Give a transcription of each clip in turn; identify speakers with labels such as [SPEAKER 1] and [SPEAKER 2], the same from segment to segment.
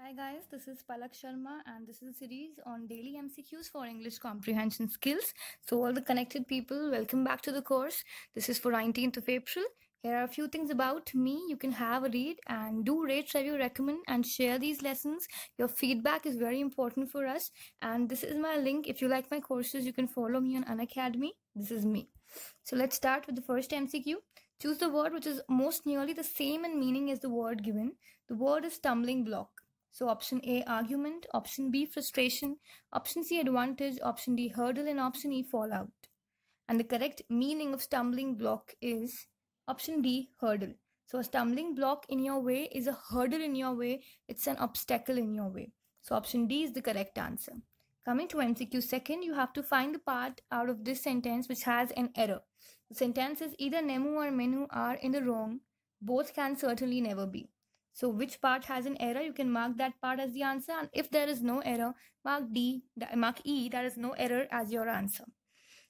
[SPEAKER 1] Hi guys, this is Palak Sharma and this is a series on daily MCQs for English comprehension skills. So all the connected people, welcome back to the course. This is for 19th of April. Here are a few things about me. You can have a read and do rate, review, recommend and share these lessons. Your feedback is very important for us. And this is my link. If you like my courses, you can follow me on Unacademy. This is me. So let's start with the first MCQ. Choose the word which is most nearly the same in meaning as the word given. The word is stumbling block. So option A, argument, option B, frustration, option C, advantage, option D, hurdle, and option E, fallout. And the correct meaning of stumbling block is option D, hurdle. So a stumbling block in your way is a hurdle in your way. It's an obstacle in your way. So option D is the correct answer. Coming to MCQ second, you have to find the part out of this sentence which has an error. The sentence is either Nemu or Menu are in the wrong. Both can certainly never be. So which part has an error? You can mark that part as the answer. And if there is no error, mark E, that is no error as your answer.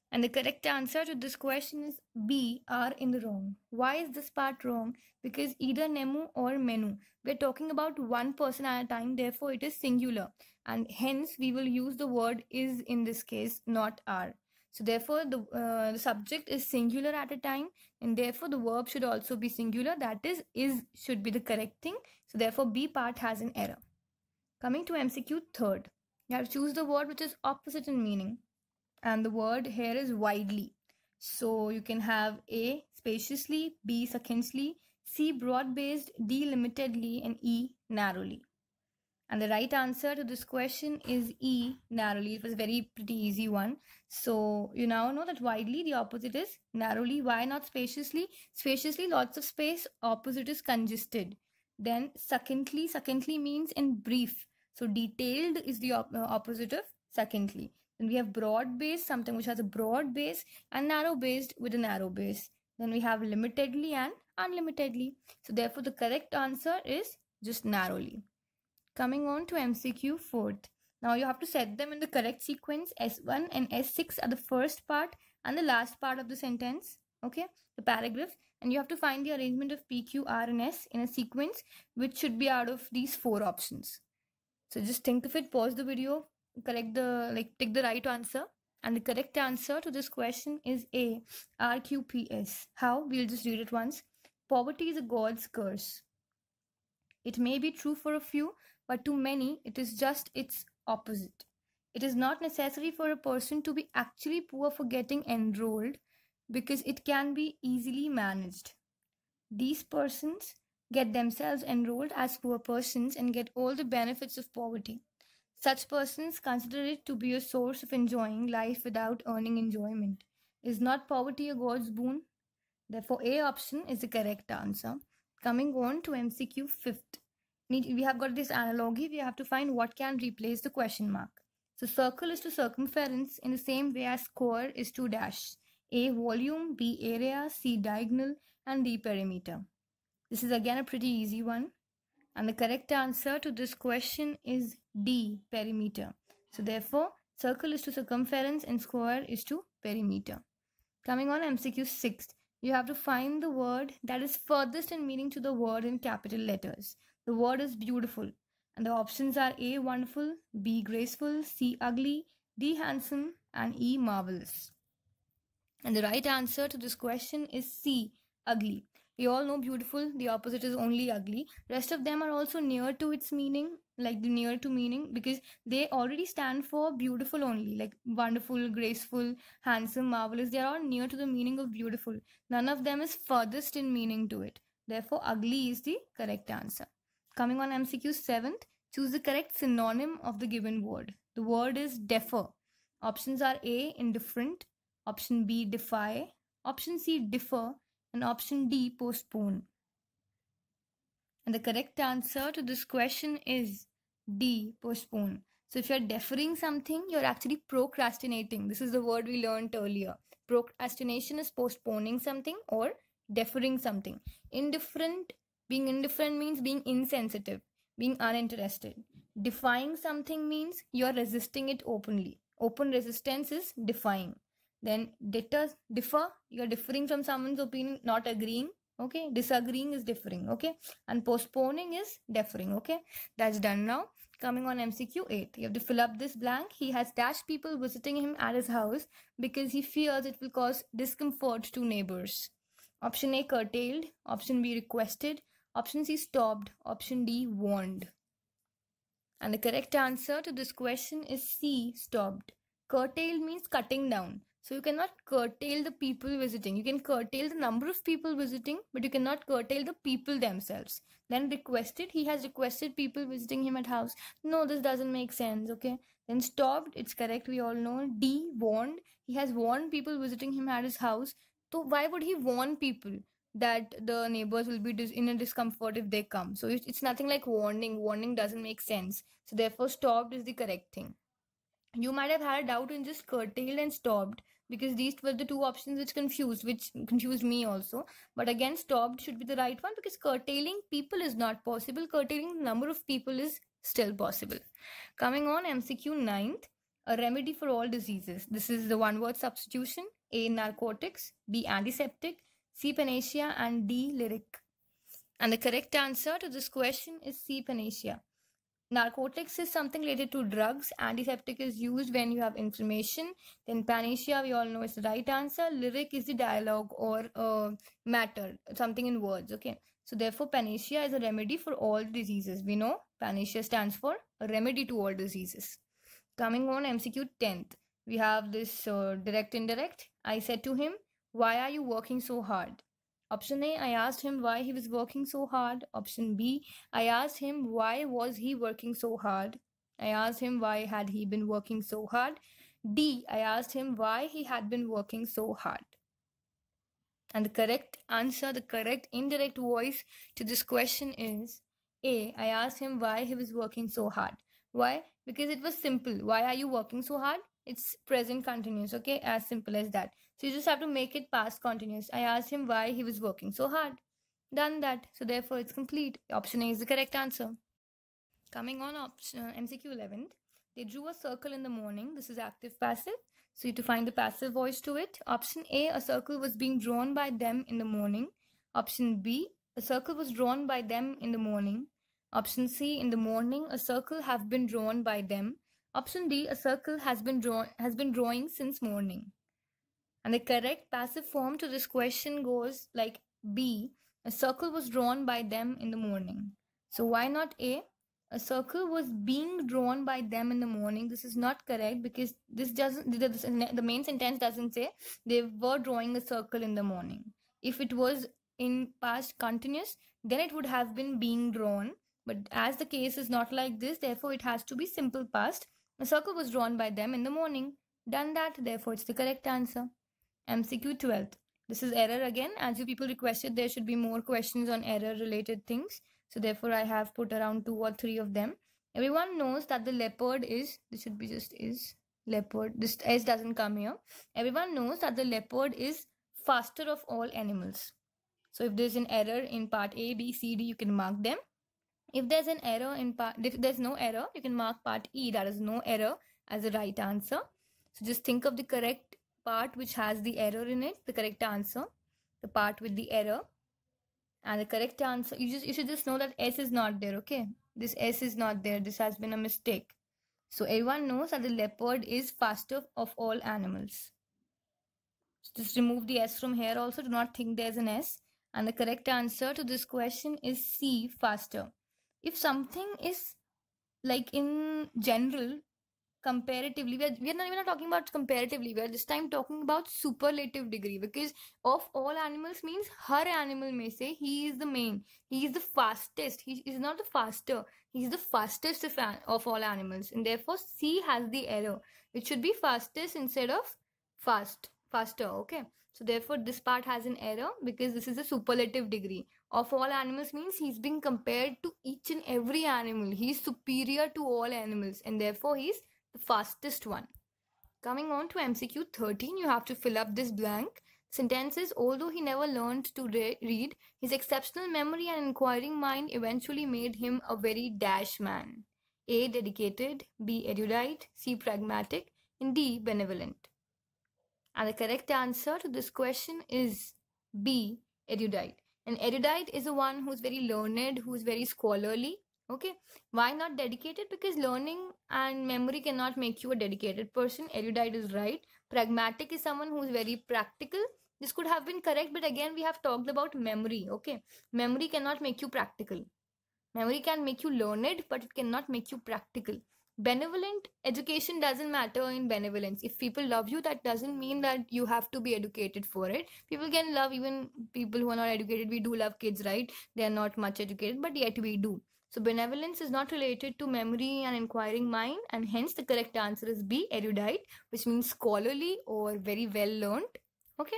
[SPEAKER 1] And the correct answer to this question is B, are in the wrong. Why is this part wrong? Because either Nemu or Menu. We're talking about one person at a time, therefore it is singular. And hence we will use the word is in this case, not are. So therefore the subject is singular at a time and therefore the verb should also be singular. That is should be the correct thing. So therefore B part has an error. Coming to MCQ third. You have to choose the word which is opposite in meaning. And the word here is widely. So you can have A, spaciously, B, succinctly, C, broad-based, D, limitedly, and E, narrowly. And the right answer to this question is E, narrowly. It was a very pretty easy one. So you now know that widely, the opposite is narrowly. Why not spaciously? Spaciously, lots of space. Opposite is congested. Then succinctly. Succinctly means in brief. So detailed is the opposite of succinctly. Then we have broad-based, something which has a broad base, and narrow-based with a narrow base. Then we have limitedly and unlimitedly. So therefore, the correct answer is just narrowly. Coming on to MCQ fourth. Now you have to set them in the correct sequence. S1 and S6 are the first part and the last part of the sentence. Okay, the paragraph. And you have to find the arrangement of P, Q, R, and S in a sequence which should be out of these four options. So just think of it, pause the video, take the right answer. And the correct answer to this question is A, RQPS. How? We'll just read it once. Poverty is a God's curse. It may be true for a few, but to many, it is just its opposite. It is not necessary for a person to be actually poor for getting enrolled because it can be easily managed. These persons get themselves enrolled as poor persons and get all the benefits of poverty. Such persons consider it to be a source of enjoying life without earning enjoyment. Is not poverty a God's boon? Therefore, A option is the correct answer. Coming on to MCQ fifth. We have got this analogy. We have to find what can replace the question mark. So circle is to circumference in the same way as square is to dash. A, volume, B, area, C, diagonal, and D, perimeter. This is again a pretty easy one. And the correct answer to this question is D, perimeter. So therefore, circle is to circumference and square is to perimeter. Coming on MCQ 6th, you have to find the word that is furthest in meaning to the word in capital letters. The word is beautiful. And the options are A, wonderful, B, graceful, C, ugly, D, handsome, and E, marvelous. And the right answer to this question is C, ugly. We all know beautiful, the opposite is only ugly. Rest of them are also near to its meaning, like the near to meaning, because they already stand for beautiful only, like wonderful, graceful, handsome, marvelous. They are all near to the meaning of beautiful. None of them is furthest in meaning to it. Therefore, ugly is the correct answer. Coming on MCQ 7th, choose the correct synonym of the given word. The word is defer. Options are A, indifferent, option B, defy, option C, differ, and option D, postpone. And the correct answer to this question is D, postpone. So if you're deferring something, you're actually procrastinating. This is the word we learned earlier. Procrastination is postponing something or deferring something. Being indifferent means being insensitive, being uninterested. Defying something means you're resisting it openly. Open resistance is defying. Then differ, you're differing from someone's opinion, not agreeing. Okay, disagreeing is differing. Okay, and postponing is deferring. Okay, that's done now. Coming on MCQ 8, you have to fill up this blank. He has dashed people visiting him at his house because he fears it will cause discomfort to neighbors. Option A, curtailed. Option B, requested. Option C, stopped. Option D, warned. And the correct answer to this question is C, stopped. Curtailed means cutting down. So you cannot curtail the people visiting. You can curtail the number of people visiting, but you cannot curtail the people themselves. Then requested, he has requested people visiting him at house. No, this doesn't make sense, okay? Then stopped, it's correct, we all know. D, warned, he has warned people visiting him at his house. So why would he warn people that the neighbors will be in a discomfort if they come? So it's nothing like warning. Warning doesn't make sense. So therefore stopped is the correct thing. You might have had a doubt in just curtailed and stopped, because these were the two options which confused me also. But again, stopped should be the right one, because curtailing people is not possible. Curtailing the number of people is still possible. Coming on MCQ 9th, a remedy for all diseases. This is the one word substitution. A, narcotics. B, antiseptic. C, panacea. And D, lyric. And the correct answer to this question is C, panacea. Narcotics is something related to drugs. Antiseptic is used when you have inflammation. Then panacea, we all know, is the right answer. Lyric is the dialogue or matter, something in words. Okay. So therefore, panacea is a remedy for all diseases. We know panacea stands for a remedy to all diseases. Coming on MCQ 10th, we have this direct indirect. I said to him, "Why are you working so hard?" Option A, I asked him why he was working so hard. Option B, I asked him why was he working so hard. I asked him why had he been working so hard. D, I asked him why he had been working so hard. And the correct answer, the correct indirect voice to this question is A, I asked him why he was working so hard. Why? Because it was simple. Why are you working so hard? It's present continuous, okay? As simple as that. So you just have to make it past continuous. I asked him why he was working so hard. Done that. So therefore it's complete. Option A is the correct answer. Coming on MCQ 11th, they drew a circle in the morning. This is active passive. So you have to find the passive voice to it. Option A, a circle was being drawn by them in the morning. Option B, a circle was drawn by them in the morning. Option C, in the morning, a circle have been drawn by them. Option D, a circle has been drawing since morning. And the correct passive form to this question goes like B, a circle was drawn by them in the morning. So why not A? A circle was being drawn by them in the morning. This is not correct, because this doesn't, the main sentence doesn't say they were drawing a circle in the morning. If it was in past continuous, then it would have been being drawn. But as the case is not like this, therefore it has to be simple past. A circle was drawn by them in the morning. Done that, therefore it's the correct answer. MCQ 12th. This is error again. As you people requested, there should be more questions on error related things. So therefore I have put around 2 or 3 of them. Everyone knows that the leopard is, this should be just is, leopard. This S doesn't come here. Everyone knows that the leopard is faster of all animals. So if there's an error in part A, B, C, D, you can mark them. If there's an error in if there's no error, you can mark part E, that is no error, as the right answer. So just think of the correct part which has the error in it, the correct answer, the part with the error. And the correct answer, you should just know that S is not there, okay? This S is not there. This has been a mistake. So everyone knows that the leopard is faster of all animals. So just remove the S from here also. Do not think there's an S. And the correct answer to this question is C, faster. If something is like in general, comparatively, we're not even talking about comparatively, we're this time talking about superlative degree, because of all animals means her animal may say he is the main, he is the fastest. He is not the faster, he is the fastest of all animals, and therefore C has the error. It should be fastest instead of faster, okay? So therefore this part has an error, because this is a superlative degree. Of all animals means he's being compared to each and every animal. He's superior to all animals, and therefore he's the fastest one. Coming on to MCQ 13, you have to fill up this blank. Sentences, although he never learned to read, his exceptional memory and inquiring mind eventually made him a very dash man. A, dedicated. B, erudite. C, pragmatic. And D, benevolent. And the correct answer to this question is B, erudite. An erudite is the one who's very learned, who's very scholarly. Okay, why not dedicated? Because learning and memory cannot make you a dedicated person. Erudite is right. Pragmatic is someone who's very practical. This could have been correct, but again, we have talked about memory. Okay, memory cannot make you practical. Memory can make you learned, but it cannot make you practical. Benevolent education doesn't matter in benevolence. If people love you, that doesn't mean that you have to be educated for it. People can love even people who are not educated. We do love kids, right? They are not much educated, but yet we do. So benevolence is not related to memory and inquiring mind, and hence the correct answer is B, erudite, which means scholarly or very well learned. Okay.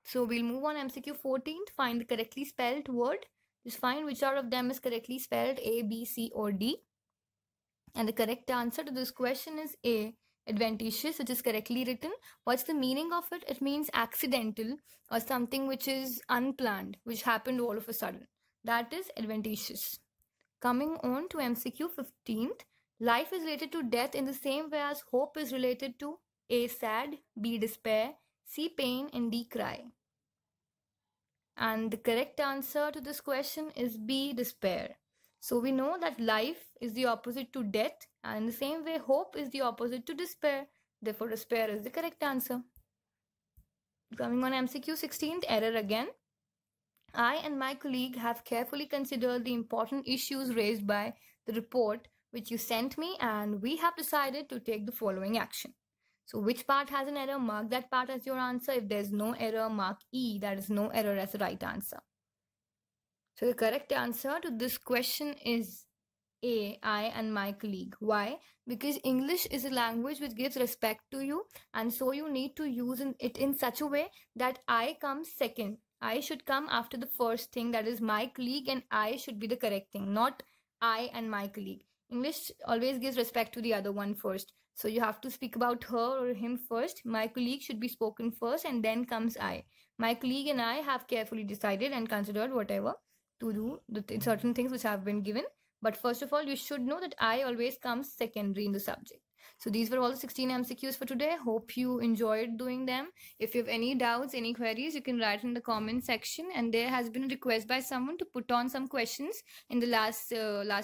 [SPEAKER 1] So we'll move on MCQ 14th. Find the correctly spelled word. Just find which out of them is correctly spelled, A, B, C, or D. And the correct answer to this question is A, adventitious, which is correctly written. What's the meaning of it? It means accidental or something which is unplanned, which happened all of a sudden. That is adventitious. Coming on to MCQ 15th. Life is related to death in the same way as hope is related to A, sad, B, despair, C, pain, and D, cry. And the correct answer to this question is B, despair. So we know that life is the opposite to death, and in the same way, hope is the opposite to despair. Therefore, despair is the correct answer. Coming on MCQ 16th, error again. I and my colleague have carefully considered the important issues raised by the report which you sent me, and we have decided to take the following action. So which part has an error? Mark that part as your answer. If there's no error, mark E, that is no error, as the right answer. So the correct answer to this question is A, I and my colleague. Why? Because English is a language which gives respect to you, and so you need to use it in such a way that I comes second. I should come after the first thing, that is my colleague, and I should be the correct thing, not I and my colleague. English always gives respect to the other one first. So you have to speak about her or him first. My colleague should be spoken first, and then comes I. My colleague and I have carefully decided and considered whatever to do certain things which have been given. But first of all, you should know that I always comes secondary in the subject. So these were all the 16 MCQs for today. Hope you enjoyed doing them. If you have any doubts, any queries, you can write in the comment section. And there has been a request by someone to put on some questions in the last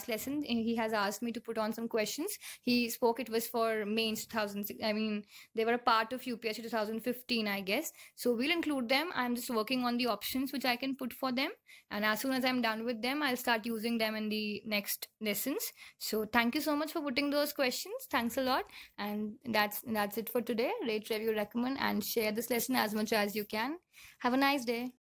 [SPEAKER 1] lesson. He has asked me to put on some questions. He spoke it was for mains 2006. I mean, they were a part of UPSC 2015, I guess. So we'll include them. I'm just working on the options which I can put for them. And as soon as I'm done with them, I'll start using them in the next lessons. So thank you so much for putting those questions. Thanks a lot. And that's it for today. Rate, review, recommend, and share this lesson as much as you can. Have a nice day.